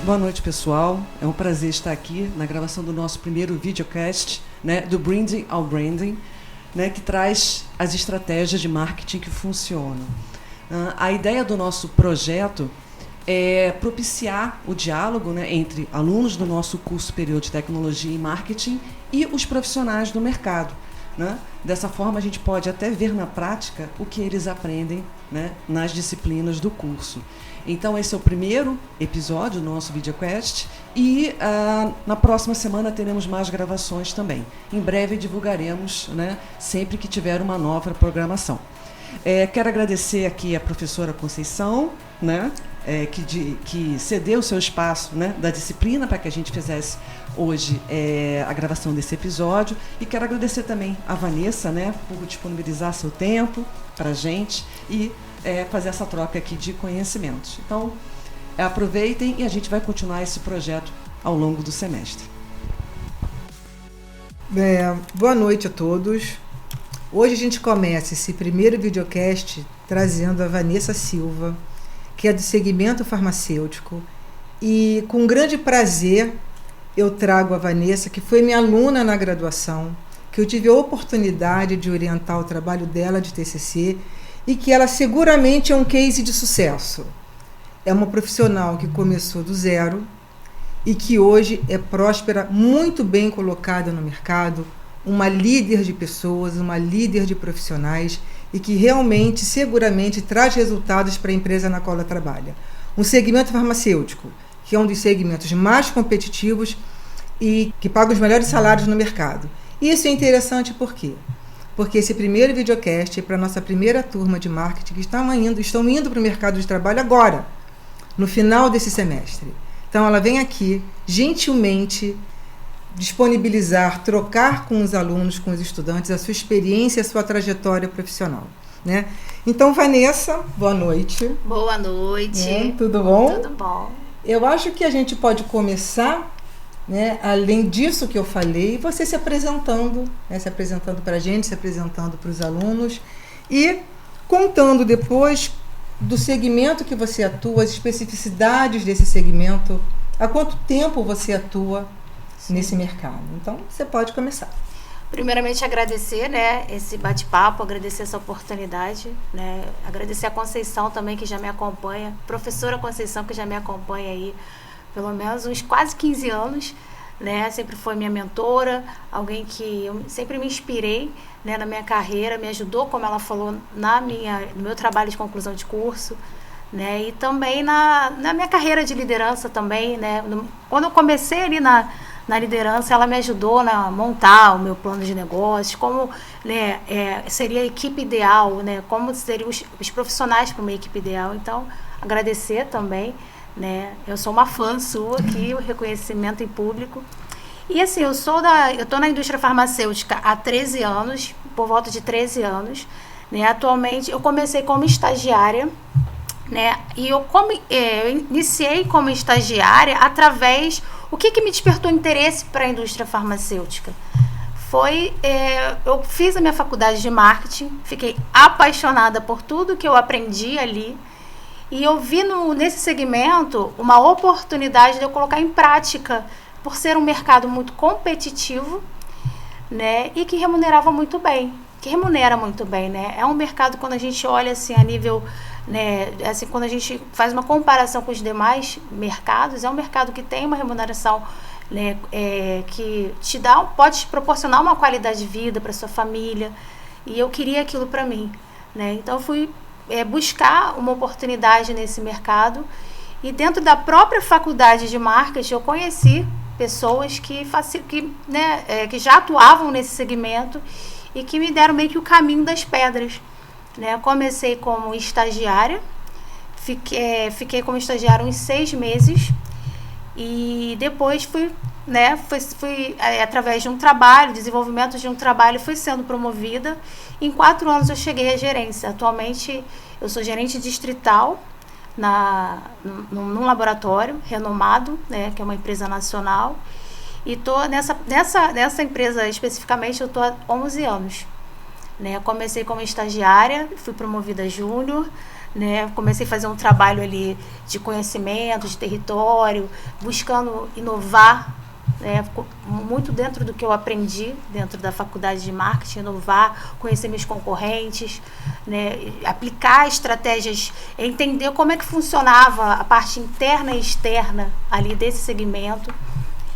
Boa noite, pessoal. É um prazer estar aqui na gravação do nosso primeiro videocast, né, do Branding ao Branding, né, que traz as estratégias de marketing que funcionam. A ideia do nosso projeto é propiciar o diálogo, né, entre alunos do nosso curso superior de tecnologia e marketing e os profissionais do mercado, né? Dessa forma, a gente pode até ver na prática o que eles aprendem, né, nas disciplinas do curso. Então, esse é o primeiro episódio do nosso videocast e na próxima semana teremos mais gravações também. Em breve divulgaremos, né, sempre que tiver uma nova programação. Quero agradecer aqui a professora Conceição, né, que cedeu o seu espaço, né, da disciplina para que a gente fizesse hoje a gravação desse episódio. E quero agradecer também a Vanessa, né, por disponibilizar seu tempo para a gente e fazer essa troca aqui de conhecimentos. Então, aproveitem e a gente vai continuar esse projeto ao longo do semestre. Boa noite a todos. Hoje a gente começa esse primeiro videocast trazendo a Vanessa Silva, que é do segmento farmacêutico, e com grande prazer eu trago a Vanessa, que foi minha aluna na graduação, que eu tive a oportunidade de orientar o trabalho dela de TCC e que ela seguramente é um case de sucesso. É uma profissional que começou do zero e que hoje é próspera, muito bem colocada no mercado, uma líder de pessoas, uma líder de profissionais e que realmente, seguramente, traz resultados para a empresa na qual ela trabalha. Um segmento farmacêutico, que é um dos segmentos mais competitivos e que paga os melhores salários no mercado. Isso é interessante por quê? Porque esse primeiro videocast é para a nossa primeira turma de marketing que estão indo para o mercado de trabalho agora, no final desse semestre. Então, ela vem aqui, gentilmente, disponibilizar, trocar com os alunos, com os estudantes, a sua experiência, a sua trajetória profissional, né? Então, Vanessa, boa noite. Boa noite. Tudo bom? Tudo bom. Eu acho que a gente pode começar, né, além disso que eu falei, você se apresentando, né, se apresentando para a gente, se apresentando para os alunos e contando depois do segmento que você atua, as especificidades desse segmento, há quanto tempo você atua nesse mercado. Então, você pode começar. Primeiramente, agradecer, né, esse bate-papo, agradecer essa oportunidade, né, agradecer a Conceição também, que já me acompanha, professora Conceição, que já me acompanha aí pelo menos uns quase 15 anos, né, sempre foi minha mentora, alguém que eu sempre me inspirei, né, na minha carreira, me ajudou, como ela falou, no meu trabalho de conclusão de curso, né, e também na minha carreira de liderança também, né, quando eu comecei ali na liderança, ela me ajudou a montar o meu plano de negócios, como, né, seria a equipe ideal, né, como seriam os profissionais para uma equipe ideal. Então, agradecer também, né, eu sou uma fã sua aqui, o reconhecimento em público. E assim, eu estou na indústria farmacêutica há 13 anos, por volta de 13 anos, né, atualmente eu comecei como estagiária, né, e eu iniciei como estagiária através. O que me despertou interesse para a indústria farmacêutica? Eu fiz a minha faculdade de marketing, fiquei apaixonada por tudo que eu aprendi ali e eu vi nesse segmento uma oportunidade de eu colocar em prática, por ser um mercado muito competitivo, né, e que remunera muito bem, né? É um mercado, quando a gente olha assim a nível, né, assim, quando a gente faz uma comparação com os demais mercados, é um mercado que tem uma remuneração, né, que pode te proporcionar uma qualidade de vida para sua família, e eu queria aquilo para mim, né? Então eu fui buscar uma oportunidade nesse mercado, e dentro da própria faculdade de marketing eu conheci pessoas que já atuavam nesse segmento e que me deram meio que o caminho das pedras, né? Eu comecei como estagiária, fiquei como estagiária uns 6 meses e depois fui através de um trabalho, desenvolvimento de um trabalho, fui sendo promovida. Em 4 anos eu cheguei à gerência. Atualmente eu sou gerente distrital num laboratório renomado, né, que é uma empresa nacional. E estou nessa empresa especificamente, eu estou há 11 anos. Né? Comecei como estagiária, fui promovida a júnior, né? Comecei a fazer um trabalho ali de conhecimento, de território, buscando inovar, né? Muito dentro do que eu aprendi dentro da faculdade de marketing, inovar, conhecer meus concorrentes, né? Aplicar estratégias, entender como é que funcionava a parte interna e externa ali desse segmento.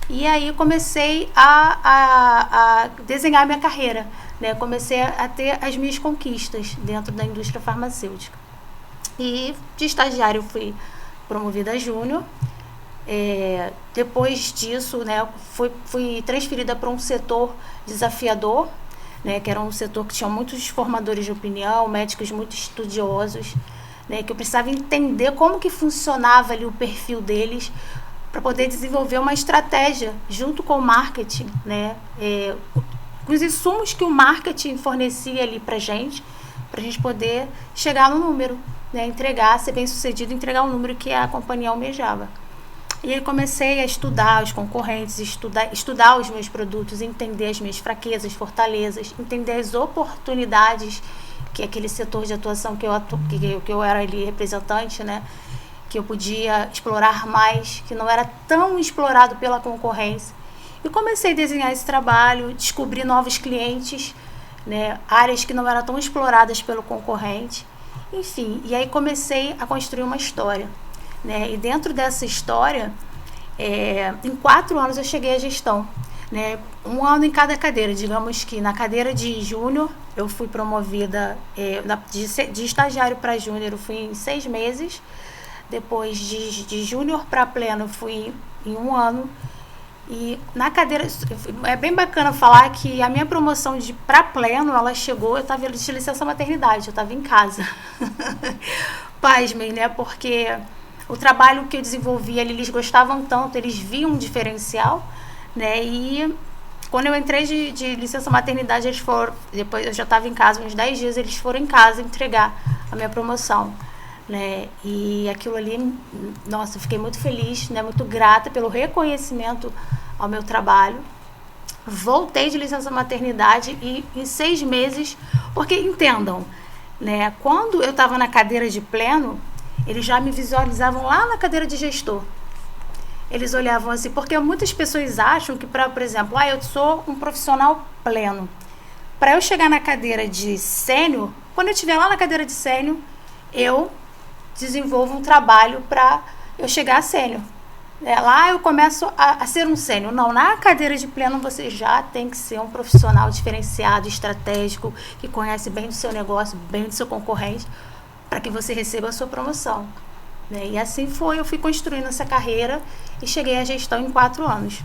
E aí comecei a desenhar minha carreira, né? Comecei a ter as minhas conquistas dentro da indústria farmacêutica. E de estagiário fui promovida a júnior. Depois disso, né, fui transferida para um setor desafiador, né, que era um setor que tinha muitos formadores de opinião, médicos muito estudiosos, né, que eu precisava entender como que funcionava ali o perfil deles para poder desenvolver uma estratégia junto com o marketing, né, os insumos que o marketing fornecia ali para a gente poder chegar no número, né, entregar, ser bem sucedido, entregar o número que a companhia almejava. E aí comecei a estudar os concorrentes, estudar os meus produtos, entender as minhas fraquezas, fortalezas, entender as oportunidades que aquele setor de atuação que eu era ali representante, né, que eu podia explorar mais, que não era tão explorado pela concorrência. E comecei a desenhar esse trabalho, descobri novos clientes, né, áreas que não eram tão exploradas pelo concorrente. Enfim, e aí comecei a construir uma história, né? E dentro dessa história, em 4 anos eu cheguei à gestão, né? 1 ano em cada cadeira. Digamos que na cadeira de júnior eu fui promovida, de estagiário para júnior eu fui em 6 meses. Depois de júnior para pleno eu fui em 1 ano. E na cadeira, é bem bacana falar que a minha promoção para pleno, ela chegou, eu estava de licença maternidade, eu estava em casa. Pasmem, né? Porque o trabalho que eu desenvolvi ali, eles gostavam tanto, eles viam um diferencial, né? E quando eu entrei de licença maternidade, eles foram, depois eu já estava em casa, uns 10 dias, eles foram em casa entregar a minha promoção, né? E aquilo ali, nossa, eu fiquei muito feliz, né? Muito grata pelo reconhecimento ao meu trabalho. Voltei de licença maternidade e em 6 meses, porque entendam, né? Quando eu estava na cadeira de pleno, eles já me visualizavam lá na cadeira de gestor. Eles olhavam assim, porque muitas pessoas acham que, por exemplo, eu sou um profissional pleno. Para eu chegar na cadeira de sênior, quando eu estiver lá na cadeira de sênior, eu desenvolvo um trabalho para eu chegar a sênior. Lá eu começo a ser um sênior. Não, na cadeira de pleno você já tem que ser um profissional diferenciado, estratégico, que conhece bem do seu negócio, bem do seu concorrente, para que você receba a sua promoção, né? E assim foi, eu fui construindo essa carreira e cheguei à gestão em 4 anos.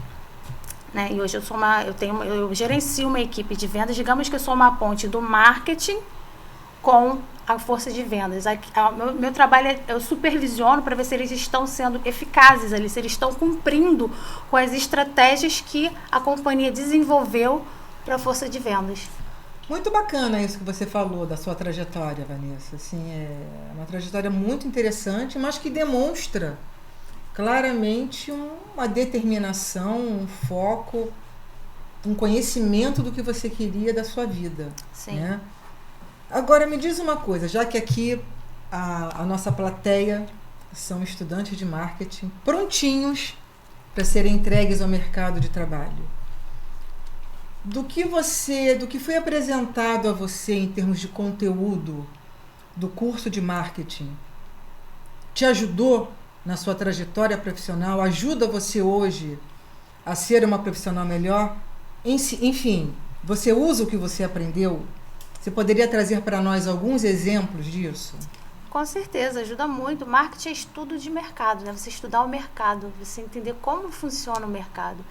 Né? E hoje eu gerencio uma equipe de vendas, digamos que eu sou uma ponte do marketing com a força de vendas. Meu trabalho eu supervisiono para ver se eles estão sendo eficazes ali, se eles estão cumprindo com as estratégias que a companhia desenvolveu para a força de vendas. Muito bacana isso que você falou da sua trajetória, Vanessa. Assim, é uma trajetória muito interessante, mas que demonstra claramente uma determinação, um foco, um conhecimento do que você queria da sua vida. Sim. Né? Agora, me diz uma coisa, já que aqui a nossa plateia são estudantes de marketing prontinhos para serem entregues ao mercado de trabalho. Do que foi apresentado a você em termos de conteúdo do curso de marketing, te ajudou na sua trajetória profissional? Ajuda você hoje a ser uma profissional melhor? Enfim, você usa o que você aprendeu? Você poderia trazer para nós alguns exemplos disso? Com certeza, ajuda muito. Marketing é estudo de mercado, né? Você estudar o mercado, você entender como funciona o mercado.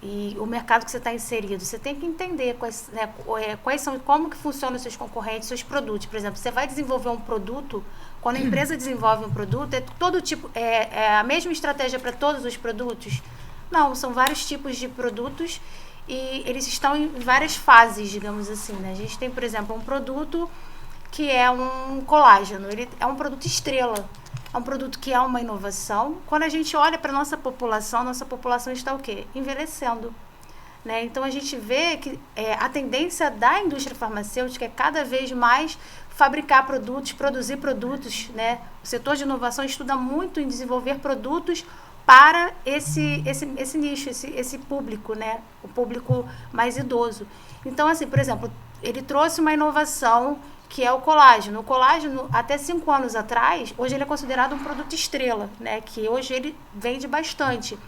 E o mercado que você está inserido, você tem que entender quais são, como que funcionam os seus concorrentes, seus produtos. Por exemplo, você vai desenvolver um produto, quando a empresa desenvolve um produto, é a mesma estratégia para todos os produtos? Não, são vários tipos de produtos e eles estão em várias fases, digamos assim, né? A gente tem, por exemplo, um produto que é um colágeno, ele é um produto estrela. É um produto que é uma inovação. Quando a gente olha para a nossa população está o quê? Envelhecendo. né? Então, a gente vê que a tendência da indústria farmacêutica é cada vez mais fabricar produtos, produzir produtos, né? O setor de inovação estuda muito em desenvolver produtos para esse nicho, esse público, né? O público mais idoso. Então, assim, por exemplo, ele trouxe uma inovação que é o colágeno. O colágeno, até 5 anos atrás, hoje ele é considerado um produto estrela, né? Que hoje ele vende bastante.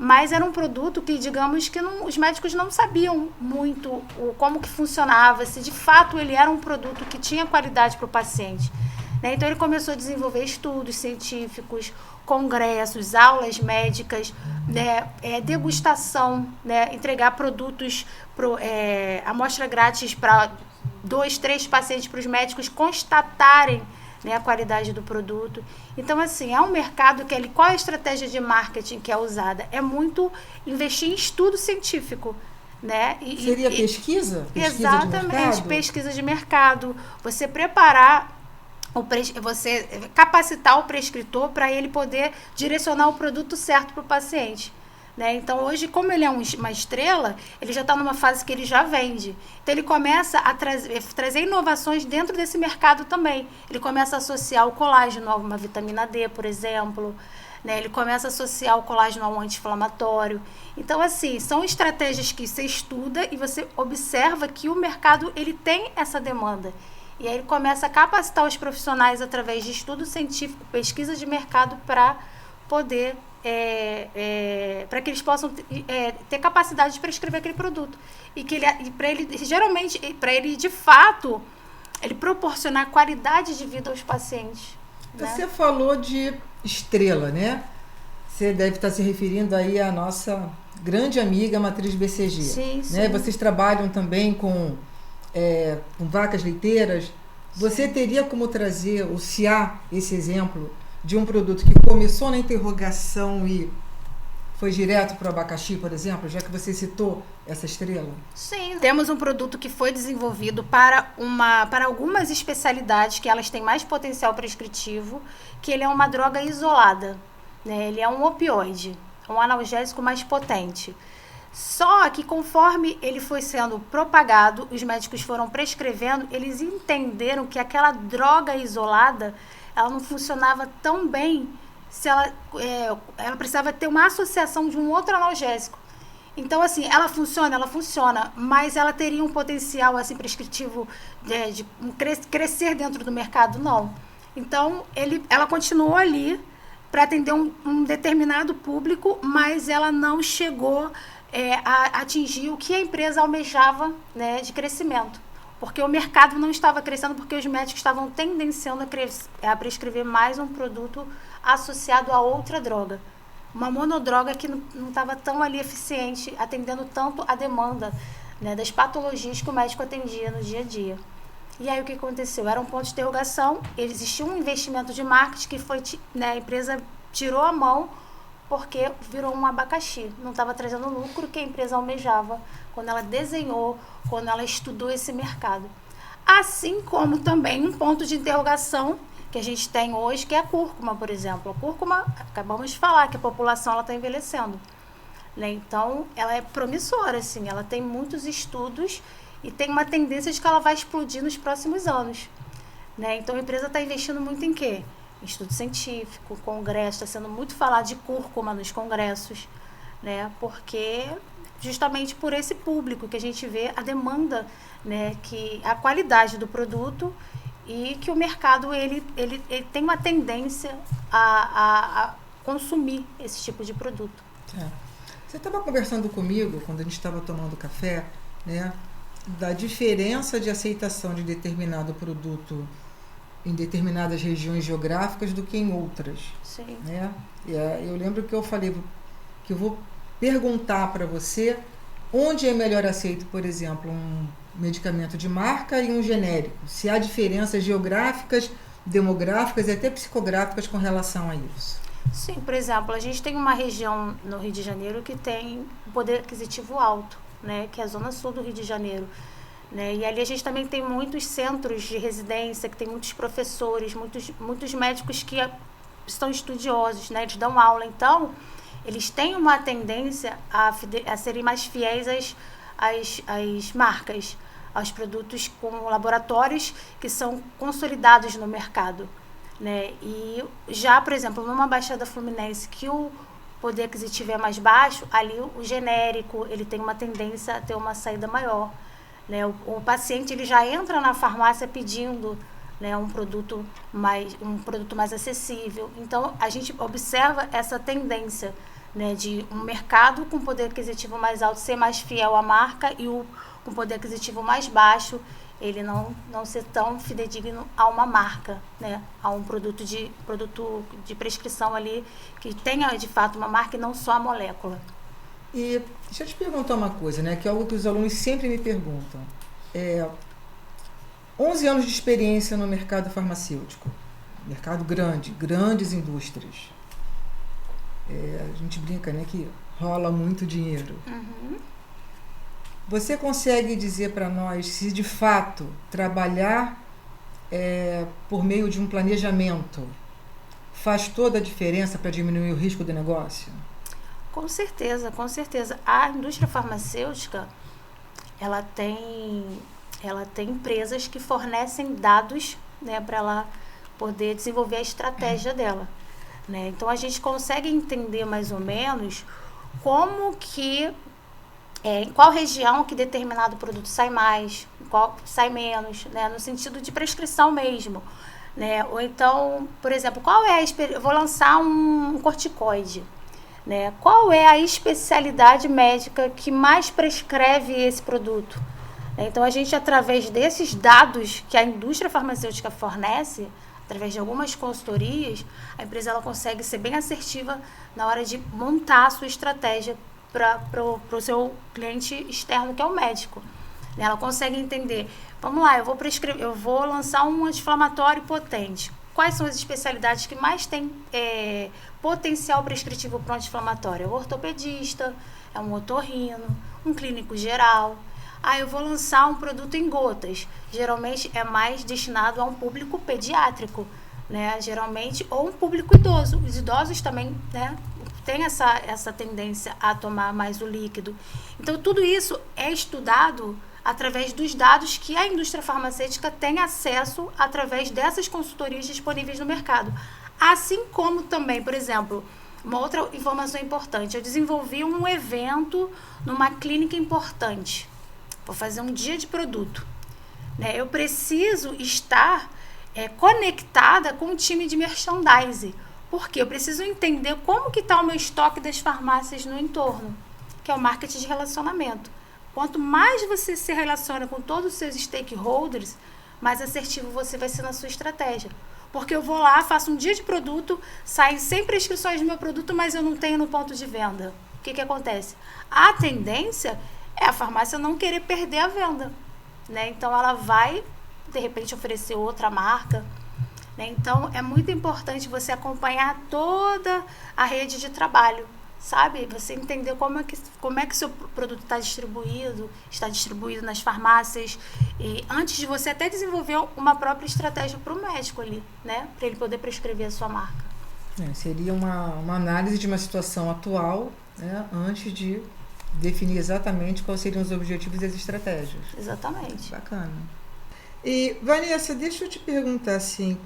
Mas era um produto que, digamos, que os médicos não sabiam muito como que funcionava, se de fato ele era um produto que tinha qualidade para o paciente, né? Então, ele começou a desenvolver estudos científicos, congressos, aulas médicas, né? Degustação, né? Entregar produtos, amostra grátis para 2, 3 pacientes, para os médicos constatarem, né, a qualidade do produto. Então, assim, é um mercado que qual é a estratégia de marketing que é usada? É muito investir em estudo científico, né? Seria pesquisa? Exatamente, pesquisa de mercado. Você preparar, você capacitar o prescritor para ele poder direcionar o produto certo para o paciente. Né? Então, hoje, como ele é uma estrela, ele já está numa fase que ele já vende. Então, ele começa a trazer inovações dentro desse mercado também. Ele começa a associar o colágeno a uma vitamina D, por exemplo. Né? Ele começa a associar o colágeno a um anti-inflamatório. Então, assim, são estratégias que você estuda e você observa que o mercado ele tem essa demanda. E aí ele começa a capacitar os profissionais através de estudo científico, pesquisa de mercado para poder... para que eles possam ter capacidade de prescrever aquele produto e para ele de fato ele proporcionar qualidade de vida aos pacientes, né? Você falou de estrela, né? Você deve estar se referindo aí à nossa grande amiga Matriz BCG. Sim, né? sim. Vocês trabalham também com vacas leiteiras. Você teria como trazer ou se há esse exemplo de um produto que começou na interrogação e foi direto para o abacaxi, por exemplo, já que você citou essa estrela? Sim, temos um produto que foi desenvolvido para algumas especialidades que elas têm mais potencial prescritivo, que ele é uma droga isolada, né? Ele é um opioide, um analgésico mais potente. Só que conforme ele foi sendo propagado, os médicos foram prescrevendo, eles entenderam que aquela droga isolada ela não funcionava tão bem se ela precisava ter uma associação de um outro analgésico. Então, assim, ela funciona, mas ela teria um potencial assim, prescritivo de crescer dentro do mercado? Não. Então, ela continuou ali para atender um determinado público, mas ela não chegou a atingir o que a empresa almejava, né, de crescimento. Porque o mercado não estava crescendo, porque os médicos estavam tendenciando a prescrever mais um produto associado a outra droga. Uma monodroga que não estava tão ali eficiente, atendendo tanto a demanda, né, das patologias que o médico atendia no dia a dia. E aí o que aconteceu? Era um ponto de interrogação, existia um investimento de marketing que foi, né, a empresa tirou a mão porque virou um abacaxi. Não estava trazendo o lucro que a empresa almejava quando ela desenhou, quando ela estudou esse mercado. Assim como também um ponto de interrogação que a gente tem hoje, que é a cúrcuma, por exemplo. A cúrcuma, acabamos de falar que a população está envelhecendo, né? Então, ela é promissora, assim, ela tem muitos estudos e tem uma tendência de que ela vai explodir nos próximos anos, né? Então, a empresa está investindo muito em quê? Estudo científico, congresso, está sendo muito falado de cúrcuma nos congressos, né? Porque justamente por esse público que a gente vê a demanda, né? Que a qualidade do produto e que o mercado ele tem uma tendência a consumir esse tipo de produto. Você estava conversando comigo quando a gente estava tomando café, né? Da diferença de aceitação de determinado produto em determinadas regiões geográficas do que em outras. Sim. Né? Eu lembro que eu falei que eu vou perguntar para você onde é melhor aceito, por exemplo, um medicamento de marca e um genérico. Se há diferenças geográficas, demográficas e até psicográficas com relação a isso. Sim, por exemplo, a gente tem uma região no Rio de Janeiro que tem um poder aquisitivo alto, né? Que é a zona sul do Rio de Janeiro. Né? E ali a gente também tem muitos centros de residência, que tem muitos professores, muitos médicos que são estudiosos, né? Eles dão aula. Então, eles têm uma tendência a serem mais fiéis às marcas, aos produtos com laboratórios que são consolidados no mercado, né? E já, por exemplo, numa Baixada Fluminense que o poder aquisitivo é mais baixo, ali o genérico ele tem uma tendência a ter uma saída maior, né? O paciente ele já entra na farmácia pedindo, né, um produto mais acessível. Então a gente observa essa tendência, né, de um mercado com poder aquisitivo mais alto ser mais fiel à marca e o com poder aquisitivo mais baixo ele não ser tão fidedigno a uma marca, né, a um produto de prescrição ali que tenha de fato uma marca e não só a molécula. E deixa eu te perguntar uma coisa, né, que é algo que os alunos sempre me perguntam. 11 anos de experiência no mercado farmacêutico, mercado grande, grandes indústrias. A gente brinca, né, que rola muito dinheiro. Uhum. Você consegue dizer para nós se de fato trabalhar por meio de um planejamento faz toda a diferença para diminuir o risco do negócio? Com certeza, com certeza. A indústria farmacêutica, ela tem empresas que fornecem dados, né, para ela poder desenvolver a estratégia dela, né? Então a gente consegue entender mais ou menos como que em qual região que determinado produto sai mais, em qual sai menos, né, no sentido de prescrição mesmo, né? Ou então, por exemplo, eu vou lançar um corticoide, né? Qual é a especialidade médica que mais prescreve esse produto? Então, a gente, através desses dados que a indústria farmacêutica fornece, através de algumas consultorias, a empresa ela consegue ser bem assertiva na hora de montar a sua estratégia para o seu cliente externo, que é o médico. Ela consegue entender, vamos lá, eu vou lançar um anti-inflamatório potente. Quais são as especialidades que mais têm potencial prescritivo para o anti-inflamatório? É o ortopedista, é um otorrino, um clínico geral. Eu vou lançar um produto em gotas. Geralmente é mais destinado a um público pediátrico, né? Geralmente, ou um público idoso. Os idosos também, né, têm essa tendência a tomar mais o líquido. Então, tudo isso é estudado através dos dados que a indústria farmacêutica tem acesso através dessas consultorias disponíveis no mercado. Assim como também, por exemplo, uma outra informação importante, eu desenvolvi um evento numa clínica importante. Vou fazer um dia de produto, né? Eu preciso estar conectada com o time de merchandising, porque eu preciso entender como que está o meu estoque das farmácias no entorno, que é o marketing de relacionamento. Quanto mais você se relaciona com todos os seus stakeholders, mais assertivo você vai ser na sua estratégia. Porque eu vou lá, faço um dia de produto, saem 100 prescrições do meu produto, mas eu não tenho no ponto de venda. O que acontece? A tendência é a farmácia não querer perder a venda, né? Então, ela vai, de repente, oferecer outra marca, né? Então, é muito importante você acompanhar toda a rede de trabalho, sabe? Você entender como é que seu produto está distribuído nas farmácias, e antes de você até desenvolver uma própria estratégia para o médico ali, né? Para ele poder prescrever a sua marca. Seria uma análise de uma situação atual, né? Antes de definir exatamente quais seriam os objetivos e as estratégias. Exatamente. Bacana. E, Vanessa, deixa eu te perguntar, assim,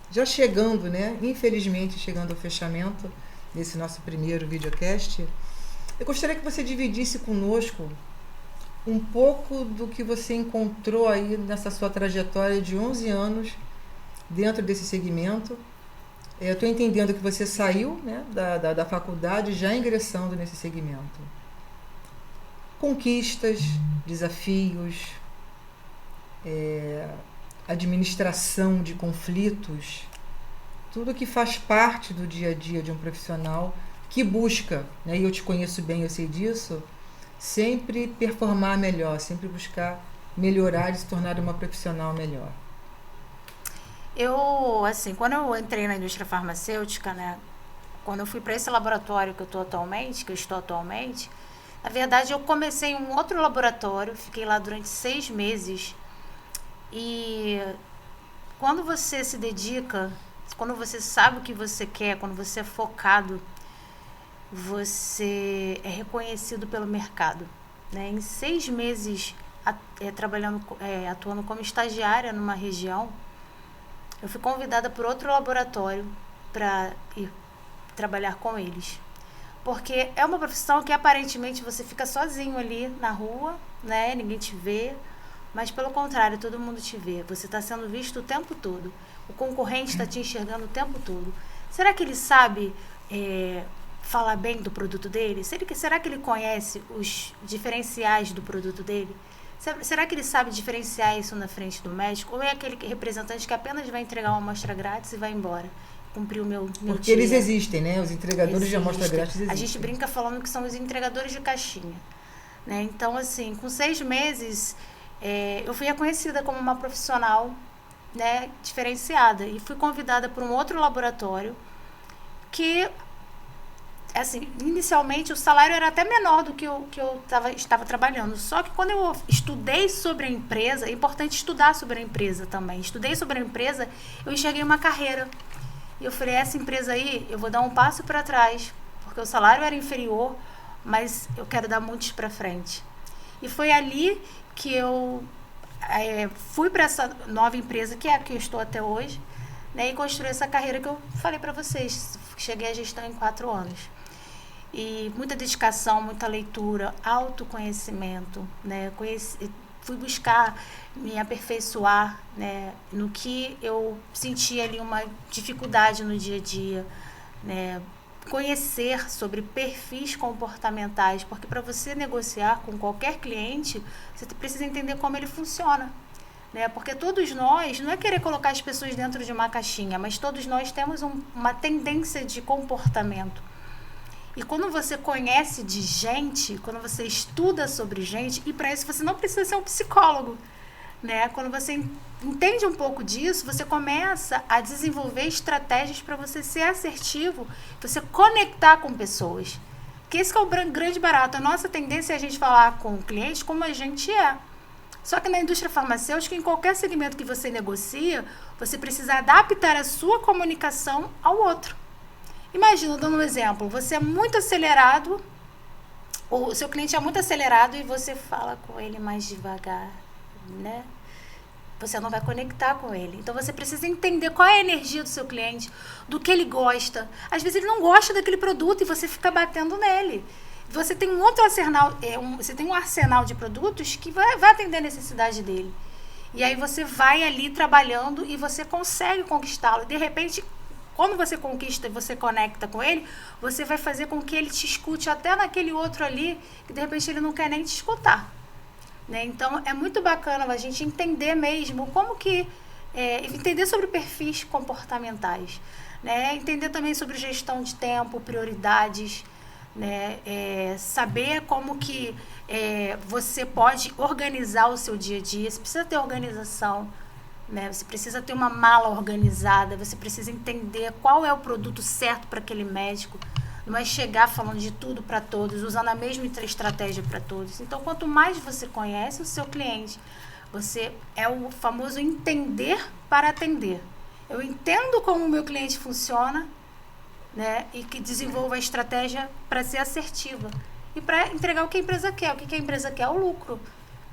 já chegando, né? Infelizmente, chegando ao fechamento desse nosso primeiro videocast, eu gostaria que você dividisse conosco um pouco do que você encontrou aí nessa sua trajetória de 11 anos dentro desse segmento. Eu estou entendendo que você saiu, né, da faculdade já ingressando nesse segmento. Conquistas, desafios, administração de conflitos, tudo que faz parte do dia a dia de um profissional que busca, né, e eu te conheço bem, eu sei disso, sempre performar melhor, sempre buscar melhorar e se tornar uma profissional melhor. Quando eu entrei na indústria farmacêutica, né, quando eu fui para esse laboratório que eu estou atualmente, na verdade eu comecei em um outro laboratório, fiquei lá durante 6 meses, e quando você se dedica, quando você sabe o que você quer, quando você é focado, você é reconhecido pelo mercado, né? Em 6 meses atuando como estagiária numa região, eu fui convidada por outro laboratório para ir trabalhar com eles. Porque é uma profissão que aparentemente você fica sozinho ali na rua, né? Ninguém te vê, mas pelo contrário, todo mundo te vê. Você está sendo visto o tempo todo. O concorrente está te enxergando o tempo todo. Será que ele sabe falar bem do produto dele? Será que ele conhece os diferenciais do produto dele? Será que ele sabe diferenciar isso na frente do médico? Ou é aquele representante que apenas vai entregar uma amostra grátis e vai embora? Cumprir o meu Porque dia. Eles existem, né? Os entregadores de amostra grátis existem. A gente brinca falando que são os entregadores de caixinha, né? Então, assim, com 6 meses, eu fui reconhecida como uma profissional, né, diferenciada. E fui convidada por um outro laboratório que, assim, inicialmente o salário era até menor do que eu estava trabalhando. Só que quando eu estudei sobre a empresa, é importante estudar sobre a empresa também. Estudei sobre a empresa, eu enxerguei uma carreira. E eu falei, essa empresa aí, eu vou dar um passo para trás, porque o salário era inferior, mas eu quero dar muitos para frente. E foi ali que eu fui para essa nova empresa, que é a que eu estou até hoje, né, e construí essa carreira que eu falei para vocês. Cheguei à gestão em 4 anos. E muita dedicação, muita leitura, autoconhecimento, né? Fui buscar me aperfeiçoar, né, no que eu sentia ali uma dificuldade no dia a dia, né? Conhecer sobre perfis comportamentais, porque para você negociar com qualquer cliente, você precisa entender como ele funciona, né? Porque todos nós, não é querer colocar as pessoas dentro de uma caixinha, mas todos nós temos uma tendência de comportamento. E quando você conhece de gente, quando você estuda sobre gente, e para isso você não precisa ser um psicólogo, né? Quando você entende um pouco disso, você começa a desenvolver estratégias para você ser assertivo, você conectar com pessoas. Porque esse que é o grande barato. A nossa tendência é a gente falar com o cliente como a gente é. Só que na indústria farmacêutica, em qualquer segmento que você negocia, você precisa adaptar a sua comunicação ao outro. Imagina, dando um exemplo, você é muito acelerado, o seu cliente é muito acelerado e você fala com ele mais devagar, né? Você não vai conectar com ele. Então, você precisa entender qual é a energia do seu cliente, do que ele gosta. Às vezes, ele não gosta daquele produto e você fica batendo nele. Você tem um outro arsenal, você tem um arsenal de produtos que vai atender a necessidade dele. E aí, você vai ali trabalhando e você consegue conquistá-lo. De repente, quando você conquista e você conecta com ele, você vai fazer com que ele te escute até naquele outro ali, que de repente ele não quer nem te escutar, né? Então, é muito bacana a gente entender mesmo como que... entender sobre perfis comportamentais, né? Entender também sobre gestão de tempo, prioridades, né? Saber como que você pode organizar o seu dia a dia. Você precisa ter organização, né? Você precisa ter uma mala organizada, você precisa entender qual é o produto certo para aquele médico. Não é chegar falando de tudo para todos, usando a mesma estratégia para todos. Então, quanto mais você conhece o seu cliente, você é o famoso entender para atender. Eu entendo como o meu cliente funciona, né? E que desenvolva a estratégia para ser assertiva e para entregar o que a empresa quer. O que a empresa quer é o lucro,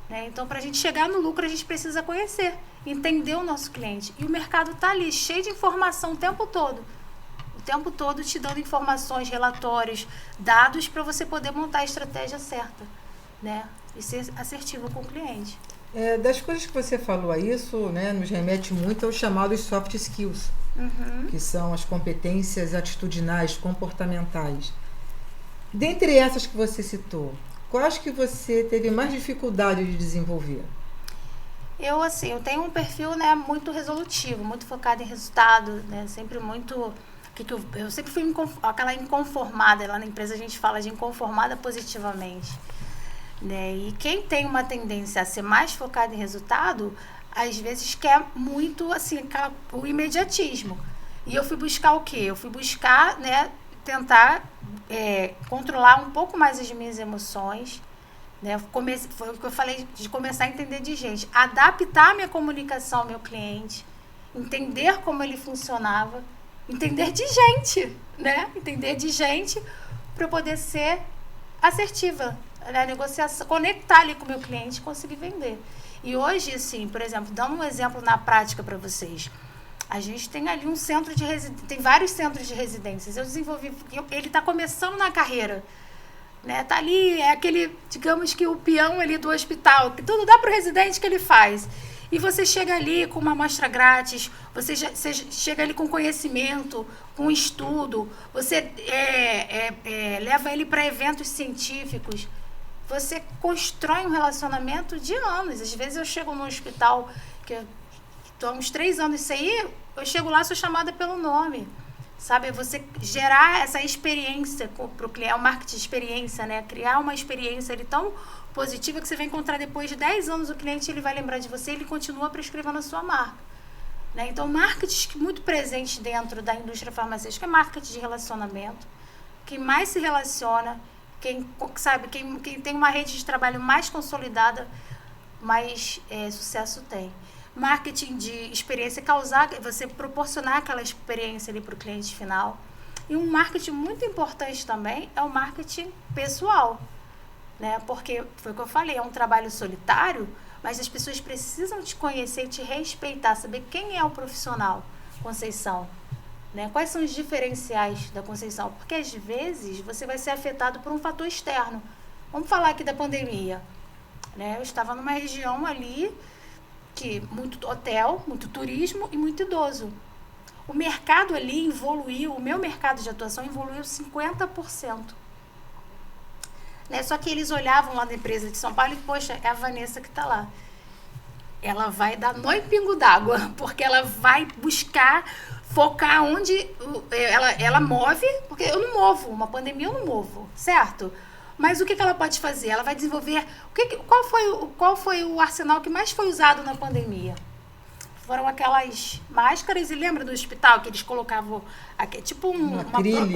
né? Então, para a gente chegar no lucro, a gente precisa conhecer, entender o nosso cliente. E o mercado está ali, cheio de informação o tempo todo. O tempo todo te dando informações, relatórios, dados para você poder montar a estratégia certa, né? E ser assertivo com o cliente. Das coisas que você falou a isso, né, nos remete muito aos chamados soft skills, que são as competências atitudinais, comportamentais. Dentre essas que você citou, quais que você teve mais dificuldade de desenvolver? Eu tenho um perfil, né, muito resolutivo, muito focado em resultado, né, sempre muito... Eu sempre fui aquela inconformada. Lá na empresa a gente fala de inconformada positivamente, né? E quem tem uma tendência a ser mais focado em resultado, às vezes quer muito, assim, o imediatismo. E eu fui buscar o quê? Eu fui buscar, né, tentar controlar um pouco mais as minhas emoções, né? Foi o que eu falei, de começar a entender de gente, adaptar a minha comunicação ao meu cliente, entender como ele funcionava, entender de gente, né? Entender de gente para eu poder ser assertiva na negociação, conectar ali com o meu cliente e conseguir vender. E hoje, assim, por exemplo, dando um exemplo na prática para vocês, a gente tem ali um centro de residência, tem vários centros de residências. Eu desenvolvi, ele está começando na carreira, né? Tá ali, é aquele, digamos que o peão ali do hospital, que tudo dá para o residente que ele faz. E você chega ali com uma amostra grátis, você chega ali com conhecimento, com estudo, você leva ele para eventos científicos, você constrói um relacionamento de anos. Às vezes eu chego no hospital, que eu estou há uns 3 anos sem ir, eu chego lá, sou chamada pelo nome. Sabe, você gerar essa experiência para o cliente, é o marketing de experiência, né? Criar uma experiência ali tão positiva que você vai encontrar depois de 10 anos o cliente, ele vai lembrar de você e ele continua prescrevendo a sua marca. Né? Então, marketing muito presente dentro da indústria farmacêutica é marketing de relacionamento. Quem mais se relaciona, quem tem uma rede de trabalho mais consolidada, mais sucesso tem. Marketing de experiência, você proporcionar aquela experiência ali para o cliente final. E um marketing muito importante também é o marketing pessoal, né? Porque foi o que eu falei, é um trabalho solitário, mas as pessoas precisam te conhecer e te respeitar, saber quem é o profissional Conceição, né? Quais são os diferenciais da Conceição, porque às vezes você vai ser afetado por um fator externo. Vamos falar aqui da pandemia, né? Eu estava numa região ali que muito hotel, muito turismo e muito idoso. O mercado ali evoluiu, o meu mercado de atuação evoluiu 50%. Né? Só que eles olhavam lá na empresa de São Paulo e, poxa, é a Vanessa que está lá. Ela vai dar nó em pingo d'água, porque ela vai buscar focar onde ela move, porque eu não movo, uma pandemia eu não movo, certo? Mas o que ela pode fazer? Ela vai desenvolver... Qual foi o arsenal que mais foi usado na pandemia? Foram aquelas máscaras, e lembra do hospital que eles colocavam tipo um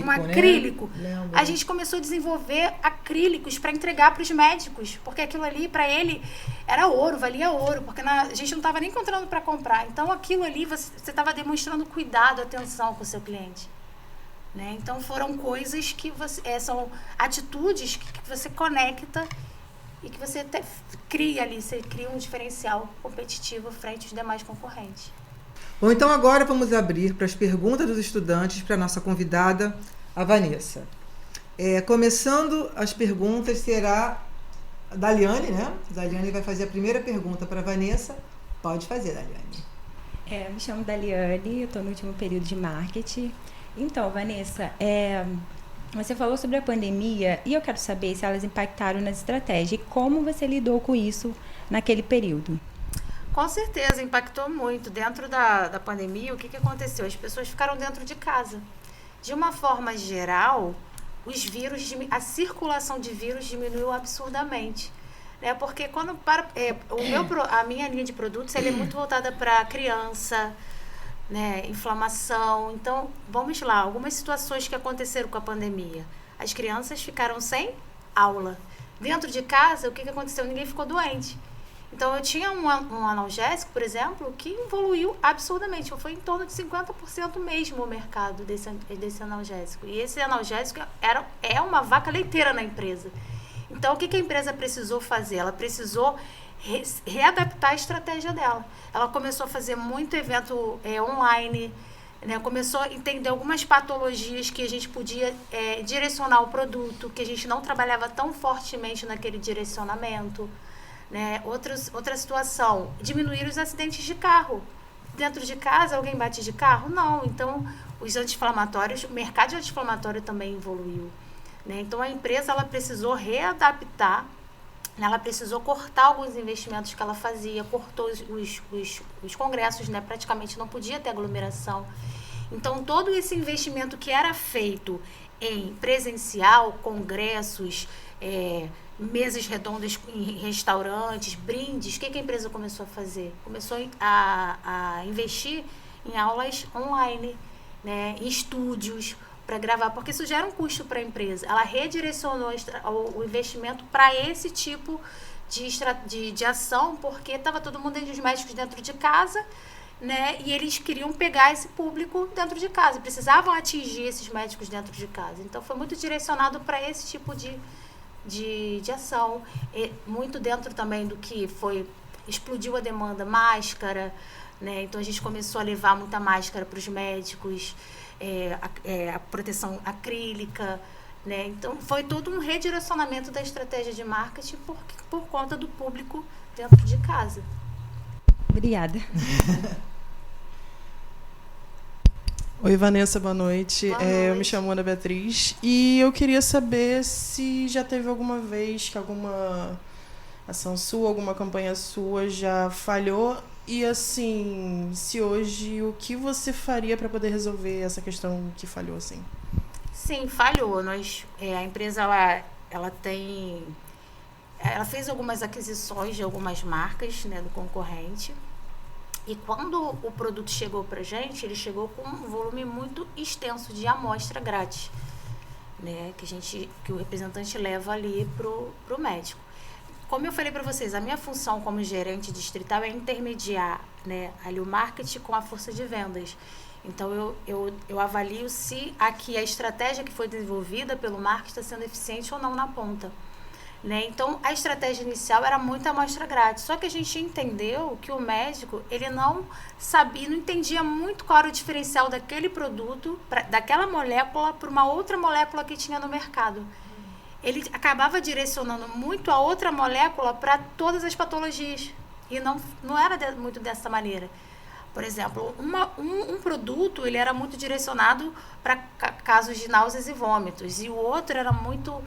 acrílico? Né? A gente começou a desenvolver acrílicos para entregar para os médicos, porque aquilo ali para ele era ouro, valia ouro, porque a gente não estava nem encontrando para comprar. Então aquilo ali você estava demonstrando cuidado, atenção com o seu cliente. Né? Então foram coisas que são atitudes que você conecta e que você até cria ali, você cria um diferencial competitivo frente aos demais concorrentes. Bom, então agora vamos abrir para as perguntas dos estudantes para a nossa convidada, a Vanessa. Começando as perguntas será a Daliane, né? A Daliane vai fazer a primeira pergunta para a Vanessa. Pode fazer, Daliane. Me chamo Daliane, eu estou no último período de marketing. Então, Vanessa, você falou sobre a pandemia e eu quero saber se elas impactaram nas estratégias e como você lidou com isso naquele período. Com certeza, impactou muito. Dentro da pandemia, o que aconteceu? As pessoas ficaram dentro de casa. De uma forma geral, a circulação de vírus diminuiu absurdamente. Né? Porque a minha linha de produtos ela é muito voltada para criança, né, inflamação. Então, vamos lá, algumas situações que aconteceram com a pandemia. As crianças ficaram sem aula. Dentro de casa, o que aconteceu? Ninguém ficou doente. Então, eu tinha um analgésico, por exemplo, que evoluiu absurdamente. Foi em torno de 50% mesmo o mercado desse analgésico. E esse analgésico é uma vaca leiteira na empresa. Então, o que a empresa precisou fazer? Ela precisou readaptar a estratégia dela. Ela começou a fazer muito evento online, né? Começou a entender algumas patologias que a gente podia direcionar o produto, que a gente não trabalhava tão fortemente naquele direcionamento. Né? Outra situação, diminuir os acidentes de carro. Dentro de casa, alguém bate de carro? Não. Então, os anti-inflamatórios, o mercado de anti-inflamatório também evoluiu. Né? Então, a empresa ela precisou readaptar. Ela precisou cortar alguns investimentos que ela fazia, cortou os congressos, né? Praticamente não podia ter aglomeração. Então, todo esse investimento que era feito em presencial, congressos, mesas redondas em restaurantes, brindes, o que a empresa começou a fazer? Começou a investir em aulas online, né? Em estúdios, para gravar, porque isso gera um custo para a empresa. Ela redirecionou o investimento para esse tipo de ação, porque estava todo mundo, os médicos dentro de casa, né? E eles queriam pegar esse público dentro de casa, precisavam atingir esses médicos dentro de casa. Então foi muito direcionado para esse tipo de ação, e muito dentro também do que explodiu a demanda, máscara, né? Então a gente começou a levar muita máscara para os médicos, a proteção acrílica, né? Então foi todo um redirecionamento da estratégia de marketing por conta do público dentro de casa. Obrigada. Oi, Vanessa, boa noite. Boa Eu noite. me chamo Ana Beatriz e eu queria saber se já teve alguma vez que alguma ação sua, alguma campanha sua já falhou e, assim, se hoje, o que você faria para poder resolver essa questão que falhou, assim? Sim, falhou. A empresa, ela fez algumas aquisições de algumas marcas, né, do concorrente. E quando o produto chegou para a gente, ele chegou com um volume muito extenso de amostra grátis, né, que o representante leva ali pro médico. Como eu falei para vocês, a minha função como gerente distrital é intermediar, né, ali o marketing com a força de vendas. Então eu avalio se aqui a estratégia que foi desenvolvida pelo marketing está sendo eficiente ou não na ponta. Né? Então, a estratégia inicial era muita amostra grátis. Só que a gente entendeu que o médico, ele não sabia, não entendia muito qual era o diferencial daquele produto, daquela molécula, para uma outra molécula que tinha no mercado. Ele acabava direcionando muito a outra molécula para todas as patologias. E não era muito dessa maneira. Por exemplo, um produto, ele era muito direcionado para casos de náuseas e vômitos. E o outro era muito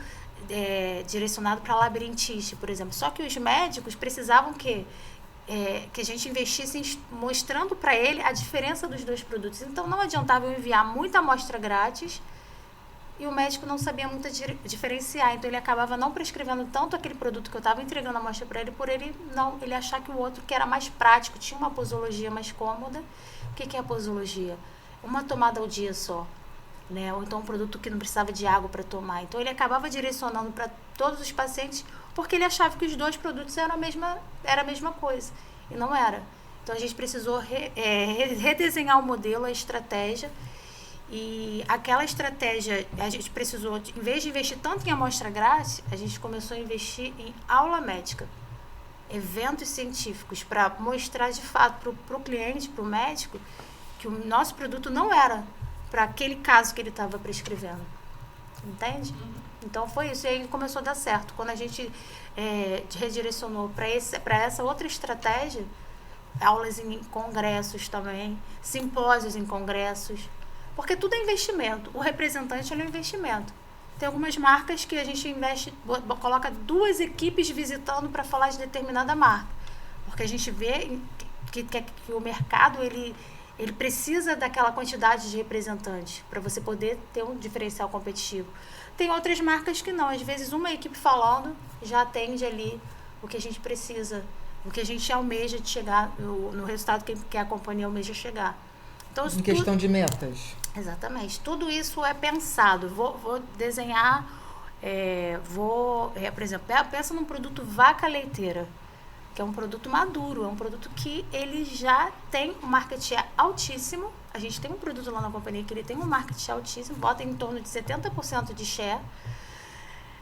direcionado para labirintite, por exemplo. Só que os médicos precisavam que a gente investisse mostrando para ele a diferença dos dois produtos. Então, não adiantava eu enviar muita amostra grátis e o médico não sabia muito diferenciar. Então, ele acabava não prescrevendo tanto aquele produto que eu estava entregando a amostra para ele, por ele achar que o outro, que era mais prático, tinha uma posologia mais cômoda. O que é a posologia? Uma tomada ao dia só. Né? Ou então um produto que não precisava de água para tomar. Então ele acabava direcionando para todos os pacientes porque ele achava que os dois produtos eram era a mesma coisa. E não era. Então a gente precisou redesenhar o modelo, a estratégia. E aquela estratégia, a gente precisou, em vez de investir tanto em amostra grátis, a gente começou a investir em aula médica, eventos científicos, para mostrar de fato para o cliente, para o médico, que o nosso produto não era para aquele caso que ele estava prescrevendo. Entende? Então foi isso. E aí começou a dar certo. Quando a gente redirecionou para essa outra estratégia, aulas em congressos também, simpósios em congressos, porque tudo é investimento. O representante é um investimento. Tem algumas marcas que a gente coloca 2 equipes visitando para falar de determinada marca. Porque a gente vê que o mercado, ele precisa daquela quantidade de representantes para você poder ter um diferencial competitivo. Tem outras marcas que não. Às vezes, uma equipe falando já atende ali o que a gente precisa, o que a gente almeja de chegar, no resultado que a companhia almeja chegar. Então, em questão de metas. Exatamente. Tudo isso é pensado. Vou desenhar, por exemplo, pensa num produto vaca leiteira, que é um produto maduro, é um produto que ele já tem um market share altíssimo. A gente tem um produto lá na companhia que ele tem um market share altíssimo, bota em torno de 70% de share.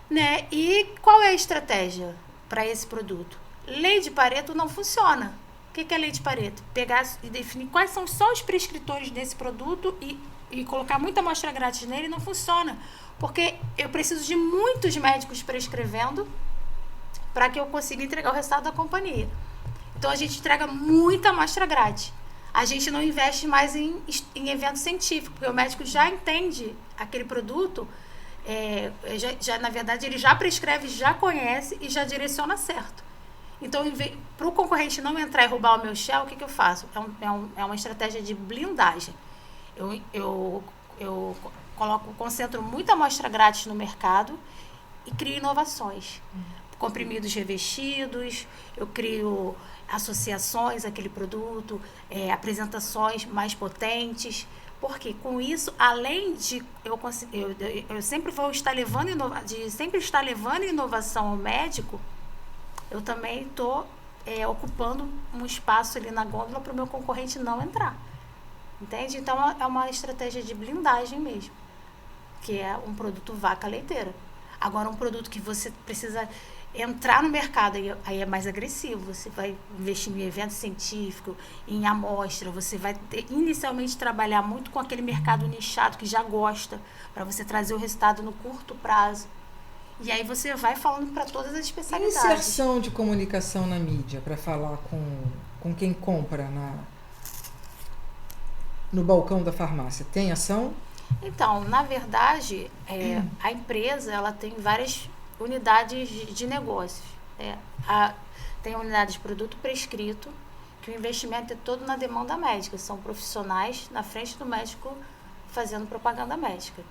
Né? E qual é a estratégia para esse produto? Lei de Pareto não funciona. O que é a lei de Pareto? Pegar e definir quais são só os prescritores desse produto e colocar muita amostra grátis nele não funciona. Porque eu preciso de muitos médicos prescrevendo para que eu consiga entregar o resultado da companhia. Então, a gente entrega muita amostra grátis. A gente não investe mais em evento científico, porque o médico já entende aquele produto, na verdade, ele já prescreve, já conhece e já direciona certo. Então, para o concorrente não entrar e roubar o meu share, o que eu faço? É uma estratégia de blindagem. Eu concentro muita amostra grátis no mercado e crio inovações. Comprimidos revestidos, eu crio associações àquele produto, apresentações mais potentes, porque com isso, além de eu sempre vou estar levando inovação ao médico, eu também estou ocupando um espaço ali na gôndola para o meu concorrente não entrar. Entende? Então, é uma estratégia de blindagem mesmo, que é um produto vaca leiteira. Agora, um produto que você precisa entrar no mercado, aí é mais agressivo. Você vai investir em evento científico, em amostra, você vai inicialmente trabalhar muito com aquele mercado nichado que já gosta, para você trazer o resultado no curto prazo. E aí você vai falando para todas as especialidades. Inserção de comunicação na mídia, para falar com quem compra no balcão da farmácia. Tem ação? Então, na verdade, a empresa ela tem várias unidades de negócios. Tem a unidade de produto prescrito, que o investimento é todo na demanda médica. São profissionais na frente do médico fazendo propaganda médica.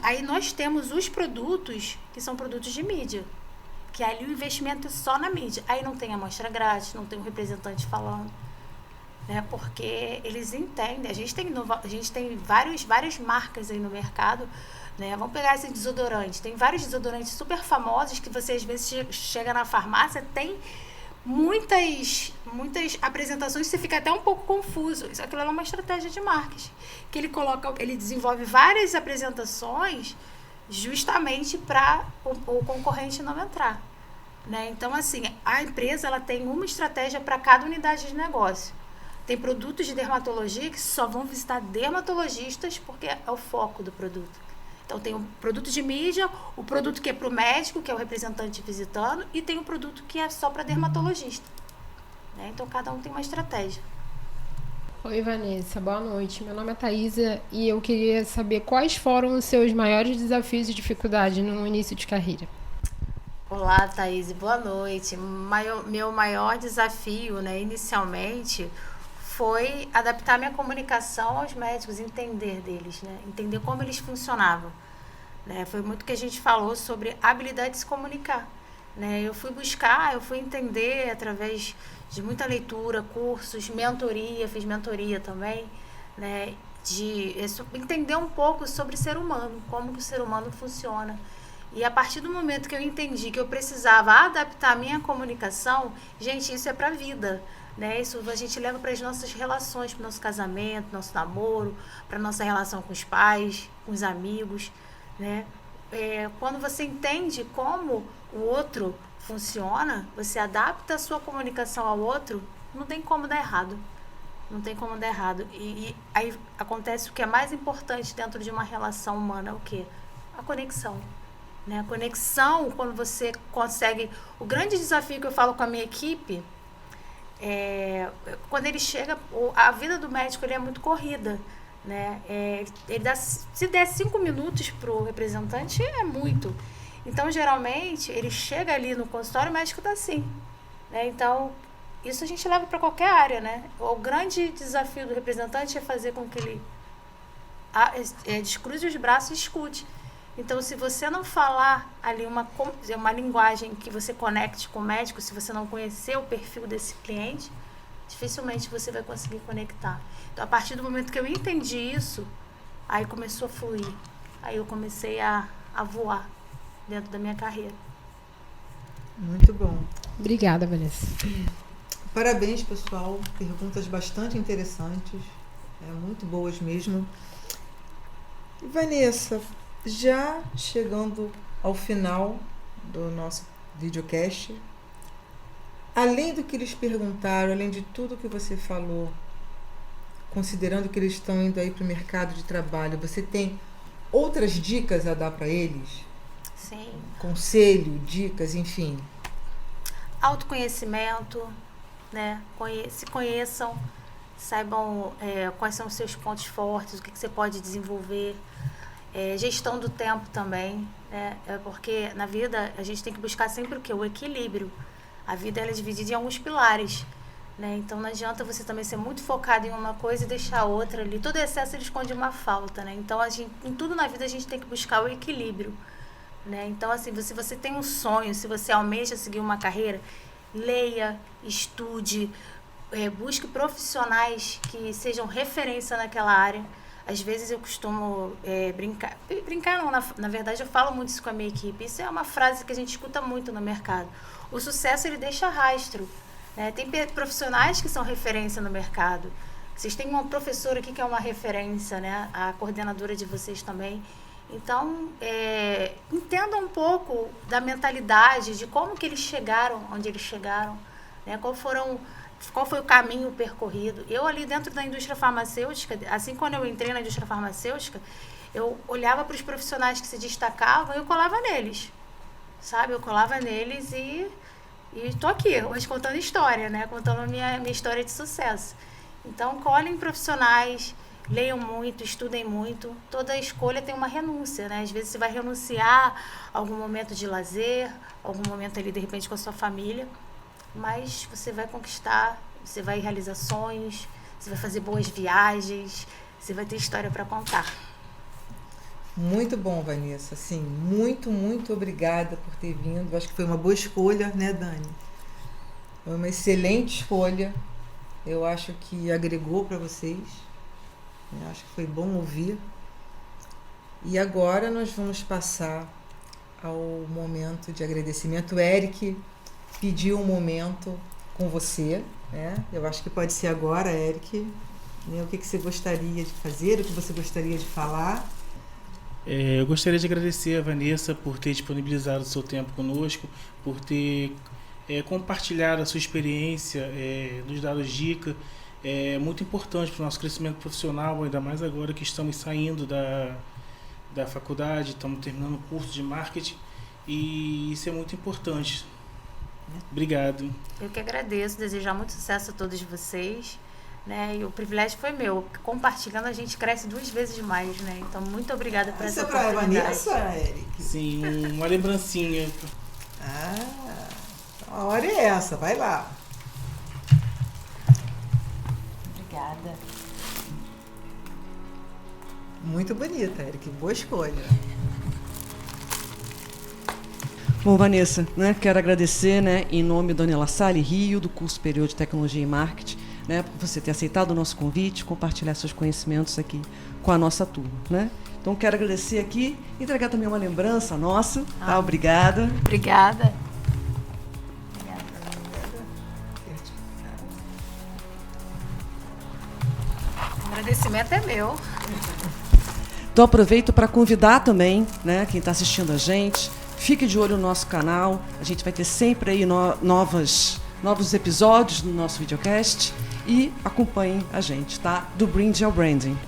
Aí nós temos os produtos que são produtos de mídia, que ali o investimento é só na mídia. Aí não tem amostra grátis, não tem um representante falando, né? Porque eles entendem. A gente tem várias marcas aí no mercado, né? Vamos pegar esse desodorante. Tem vários desodorantes super famosos que você às vezes chega na farmácia, tem muitas apresentações, você fica até um pouco confuso. Aquilo é uma estratégia de marketing, que ele desenvolve várias apresentações justamente para o concorrente não entrar, né? Então, assim, a empresa ela tem uma estratégia para cada unidade de negócio. Tem produtos de dermatologia que só vão visitar dermatologistas porque é o foco do produto. Então, tem o produto de mídia, o produto que é para o médico, que é o representante visitando, e tem o produto que é só para dermatologista, né? Então, cada um tem uma estratégia. Oi, Vanessa. Boa noite. Meu nome é Thaisa e eu queria saber quais foram os seus maiores desafios e dificuldades no início de carreira. Olá, Thaís. Boa noite. Meu maior desafio, né, inicialmente, foi adaptar minha comunicação aos médicos, entender deles, né? Entender como eles funcionavam, né? Foi muito que a gente falou sobre habilidade de se comunicar, né? Eu fui entender através de muita leitura, cursos, mentoria, fiz mentoria também, né? De entender um pouco sobre o ser humano, como que o ser humano funciona. E a partir do momento que eu entendi que eu precisava adaptar a minha comunicação, gente, isso é para a vida, né? Isso a gente leva para as nossas relações, para o nosso casamento, nosso namoro, para a nossa relação com os pais, com os amigos, né? Quando você entende como o outro funciona, você adapta a sua comunicação ao outro, não tem como dar errado. Não tem como dar errado. E aí acontece o que é mais importante dentro de uma relação humana, é o quê? A conexão. Né? A conexão, quando você consegue... O grande desafio que eu falo com a minha equipe quando ele chega, a vida do médico ele é muito corrida, né? Se der 5 minutos para o representante, é muito. Então, geralmente, ele chega ali no consultório, o médico está assim, né? Então, isso a gente leva para qualquer área, né? O grande desafio do representante é fazer com que ele descruze os braços e escute. Então, se você não falar ali uma linguagem que você conecte com o médico, se você não conhecer o perfil desse cliente, dificilmente você vai conseguir conectar. Então, a partir do momento que eu entendi isso, aí começou a fluir. Aí eu comecei a voar dentro da minha carreira. Muito bom. Obrigada, Vanessa. Parabéns, pessoal. Perguntas bastante interessantes. Muito boas mesmo. E, Vanessa, já chegando ao final do nosso videocast, além do que eles perguntaram, além de tudo que você falou, considerando que eles estão indo aí para o mercado de trabalho, você tem outras dicas a dar para eles? Sim. Conselho, dicas, enfim. Autoconhecimento, né? Se conheçam, saibam quais são os seus pontos fortes, o que você pode desenvolver. Gestão do tempo também, né? Porque na vida a gente tem que buscar sempre o quê? O equilíbrio. A vida ela é dividida em alguns pilares, né? Então não adianta você também ser muito focado em uma coisa e deixar a outra ali. Todo excesso ele esconde uma falta, né? Então em tudo na vida a gente tem que buscar o equilíbrio, né? Então assim, se você tem um sonho, se você almeja seguir uma carreira, leia, estude, busque profissionais que sejam referência naquela área. Às vezes eu costumo brincar não, na verdade eu falo muito isso com a minha equipe. Isso é uma frase que a gente escuta muito no mercado. o sucesso ele deixa rastro, né? Tem profissionais que são referência no mercado. Vocês têm uma professora aqui que é uma referência, né? A coordenadora de vocês também. Então, entendam um pouco da mentalidade, de como que eles chegaram onde eles chegaram, né? Qual foi o caminho percorrido. Eu ali dentro da indústria farmacêutica, assim quando eu entrei na indústria farmacêutica, eu olhava para os profissionais que se destacavam e eu colava neles, sabe? Eu colava neles e estou aqui hoje contando história, né? Contando a minha história de sucesso. Então, colhem profissionais, leiam muito, estudem muito. Toda escolha tem uma renúncia, né? Às vezes você vai renunciar a algum momento de lazer, algum momento ali, de repente, com a sua família. Mas você vai conquistar, você vai realizar sonhos, você vai fazer boas viagens, você vai ter história para contar. Muito bom, Vanessa. Assim, muito, muito obrigada por ter vindo. Acho que foi uma boa escolha, né, Dani? Foi uma excelente escolha. Eu acho que agregou para vocês. Eu acho que foi bom ouvir. E agora nós vamos passar ao momento de agradecimento. O Eric pediu um momento com você, né? Eu acho que pode ser agora, Eric. Né? O que você gostaria de fazer, o que você gostaria de falar? Eu gostaria de agradecer a Vanessa por ter disponibilizado o seu tempo conosco, por ter compartilhado a sua experiência, nos dado dicas. É muito importante para o nosso crescimento profissional, ainda mais agora que estamos saindo da faculdade, estamos terminando o curso de marketing, e isso é muito importante. Obrigado. Eu que agradeço, desejar muito sucesso a todos vocês, né? E o privilégio foi meu. Compartilhando a gente cresce 2 vezes mais, né? Então, muito obrigada por essa oportunidade. Vanessa, Eric? Sim, uma lembrancinha. A hora é essa, vai lá. Obrigada. Muito bonita, Eric. Boa escolha. Bom, Vanessa, né, quero agradecer, né, em nome da La Salle Rio, do curso superior de Tecnologia e Marketing, né, por você ter aceitado o nosso convite, compartilhar seus conhecimentos aqui com a nossa turma, né? Então, quero agradecer aqui, entregar também uma lembrança nossa, tá? Obrigada. Obrigada. O agradecimento é meu. Então, aproveito para convidar também, né, quem está assistindo a gente, fique de olho no nosso canal, a gente vai ter sempre aí novos episódios no nosso videocast, e acompanhem a gente, tá? Do Branding ao Branding.